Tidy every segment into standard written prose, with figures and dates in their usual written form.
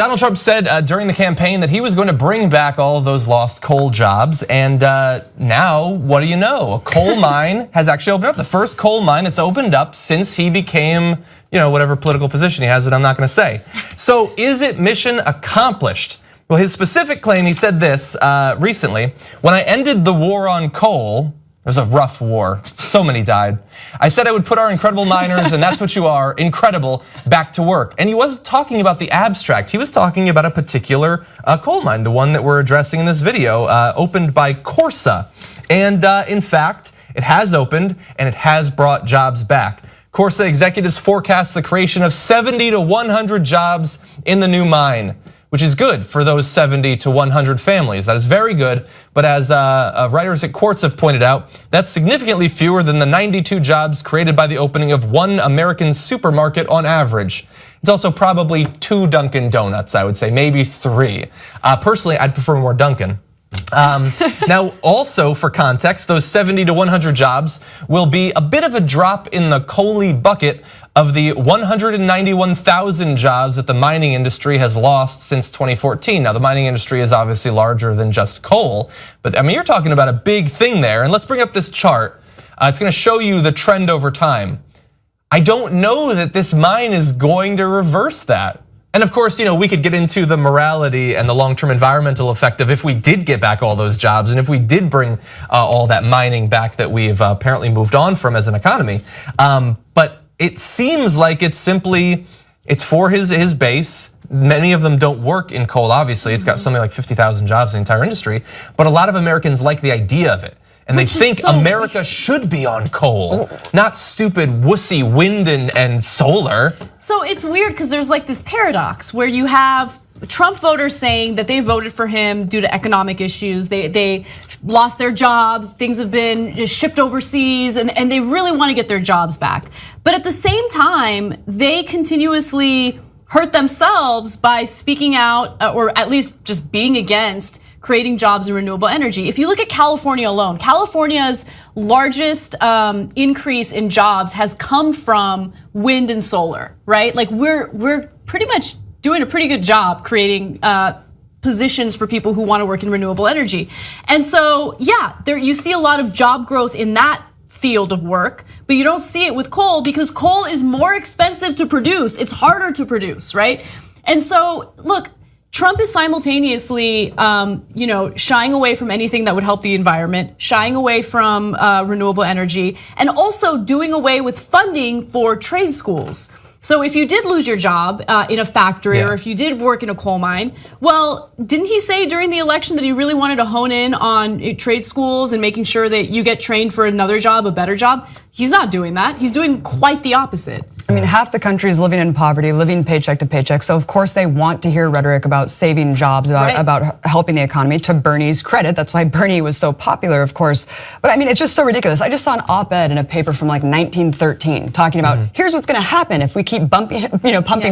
Donald Trump said during the campaign that he was going to bring back all of those lost coal jobs. And now, what do you know? A coal mine has actually opened up. The first coal mine that's opened up since he became, whatever political position he has that I'm not going to say. So is it mission accomplished? Well, his specific claim, he said this recently: when I ended the war on coal, it was a rough war, so many died, I said I would put our incredible miners, and that's what you are, incredible, back to work. And he wasn't talking about the abstract, he was talking about a particular coal mine, the one that we're addressing in this video, opened by Corsa. And in fact, it has opened and it has brought jobs back. Corsa executives forecast the creation of 70 to 100 jobs in the new mine, which is good for those 70 to 100 families. That is very good, but as writers at Quartz have pointed out, that's significantly fewer than the 92 jobs created by the opening of one American supermarket on average. It's also probably 2 Dunkin' Donuts, I would say, maybe 3. Personally, I'd prefer more Dunkin'. Now, also for context, those 70 to 100 jobs will be a bit of a drop in the coaly bucket of the 191,000 jobs that the mining industry has lost since 2014. Now, the mining industry is obviously larger than just coal, but I mean, you're talking about a big thing there. And let's bring up this chart. It's gonna show you the trend over time. I don't know that this mine is going to reverse that. And of course, we could get into the morality and the long-term environmental effect of if we did get back all those jobs and if we did bring all that mining back that we've apparently moved on from as an economy. But it seems like it's for his base. Many of them don't work in coal, obviously. It's got something like 50,000 jobs in the entire industry. But a lot of Americans like the idea of it. And they think America should be on coal, not stupid wussy wind and solar. So it's weird because there's like this paradox where you have Trump voters saying that they voted for him due to economic issues. They lost their jobs, things have been shipped overseas, and they really want to get their jobs back. But at the same time, they continuously hurt themselves by speaking out, or at least just being against creating jobs in renewable energy. If you look at California alone, California's largest increase in jobs has come from wind and solar, right? Like we're pretty much doing a pretty good job creating positions for people who want to work in renewable energy. And so, yeah, you see a lot of job growth in that field of work, but you don't see it with coal because coal is more expensive to produce. It's harder to produce, right? And so, look, Trump is simultaneously, shying away from anything that would help the environment, shying away from renewable energy, and also doing away with funding for trade schools. So if you did lose your job in a factory or if you did work in a coal mine, well, didn't he say during the election that he really wanted to hone in on trade schools and making sure that you get trained for another job, a better job? He's not doing that. He's doing quite the opposite. I mean, half the country is living in poverty, living paycheck to paycheck. So of course they want to hear rhetoric about saving jobs, about helping the economy. To Bernie's credit, that's why Bernie was so popular, of course. But I mean, it's just so ridiculous. I just saw an op-ed in a paper from like 1913 talking about here's what's going to happen if we keep pumping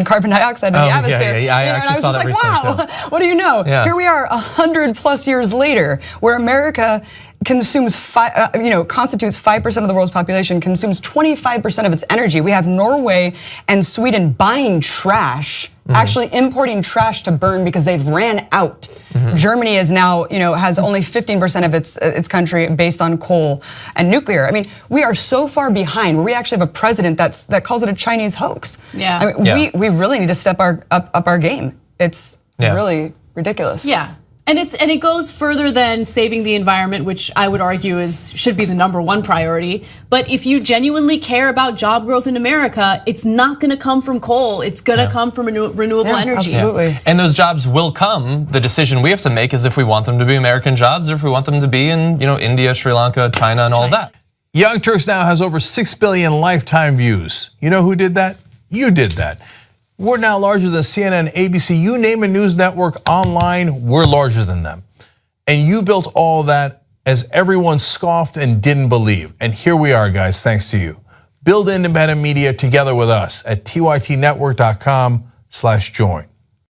carbon dioxide in the atmosphere. I actually saw that recently. Wow, what do you know? Here we are 100+ years later, where America consumes constitutes 5% of the world's population, consumes 25% of its energy. We have Norway and Sweden buying trash, actually importing trash to burn because they've ran out. Germany is now, has only 15% of its country based on coal and nuclear. I mean, we are so far behind where we actually have a president that calls it a Chinese hoax. I mean, we really need to step up our game. It's really ridiculous. Yeah. And it goes further than saving the environment, which I would argue should be the #1 priority. But if you genuinely care about job growth in America, it's not going to come from coal. It's going to come from renewable energy. Absolutely. And those jobs will come. The decision we have to make is if we want them to be American jobs or if we want them to be in India, Sri Lanka, China, and all that. Young Turks now has over 6 billion lifetime views. You know who did that? You did that. We're now larger than CNN, ABC, you name a news network online, we're larger than them. And you built all that as everyone scoffed and didn't believe. And here we are, guys, thanks to you. Build independent media together with us at tytnetwork.com/join.